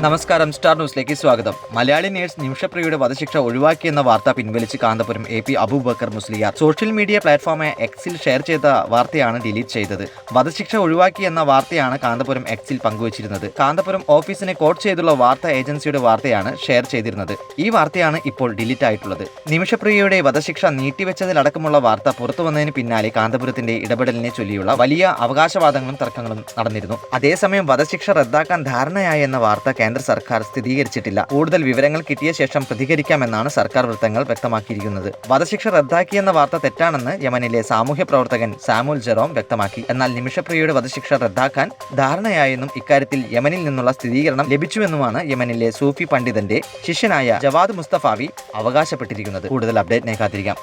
നമസ്കാരം, സ്റ്റാർ ന്യൂസിലേക്ക് സ്വാഗതം. മലയാളി നേഴ്സ് നിമിഷപ്രിയയുടെ വധശിക്ഷ ഒഴിവാക്കിയെന്ന വാർത്ത പിൻവലിച്ച് Kanthapuram AP Abubakar Musliyar social media പ്ലാറ്റ്ഫോമായ എക്സിൽ ഷെയർ ചെയ്ത വാർത്തയാണ് ഡിലീറ്റ് ചെയ്തത്. വധശിക്ഷ ഒഴിവാക്കിയെന്ന വാർത്തയാണ് കാന്തപുരം എക്സിൽ പങ്കുവച്ചിരുന്നത്. കാന്തപുരം ഓഫീസിനെ കോട്ട് ചെയ്തുള്ള വാർത്താ ഏജൻസിയുടെ വാർത്തയാണ് ഷെയർ ചെയ്തിരുന്നത്. ഈ വാർത്തയാണ് ഇപ്പോൾ ഡിലീറ്റ് ആയിട്ടുള്ളത്. നിമിഷപ്രിയയുടെ വധശിക്ഷ നീട്ടിവെച്ചതിലടക്കമുള്ള വാർത്ത പുറത്തു വന്നതിന് പിന്നാലെ കാന്തപുരത്തിന്റെ ഇടപെടലിനെ ചൊല്ലിയുള്ള വലിയ അവകാശവാദങ്ങളും തർക്കങ്ങളും നടന്നിരുന്നു. അതേസമയം വധശിക്ഷ റദ്ദാക്കാൻ ധാരണയായെന്ന വാർത്ത കേന്ദ്ര സർക്കാർ സ്ഥിരീകരിച്ചിട്ടില്ല. കൂടുതൽ വിവരങ്ങൾ കിട്ടിയ ശേഷം പ്രതികരിക്കാമെന്നാണ് സർക്കാർ വൃത്തങ്ങൾ വ്യക്തമാക്കിയിരിക്കുന്നത്. വധശിക്ഷ റദ്ദാക്കിയെന്ന വാർത്ത തെറ്റാണെന്ന് യമനിലെ സാമൂഹ്യ പ്രവർത്തകൻ സാമുൽ ജെറോം വ്യക്തമാക്കി. എന്നാൽ നിമിഷപ്രിയയുടെ വധശിക്ഷ റദ്ദാക്കാൻ ധാരണയായെന്നും ഇക്കാര്യത്തിൽ യമനിൽ നിന്നുള്ള സ്ഥിരീകരണം ലഭിച്ചുവെന്നുമാണ് യമനിലെ സൂഫി പണ്ഡിതന്റെ ശിഷ്യനായ ജവാദ് മുസ്തഫാവി അവകാശപ്പെട്ടിരിക്കുന്നത്. കൂടുതൽ അപ്ഡേറ്റിനെ കാത്തിരിക്കാം.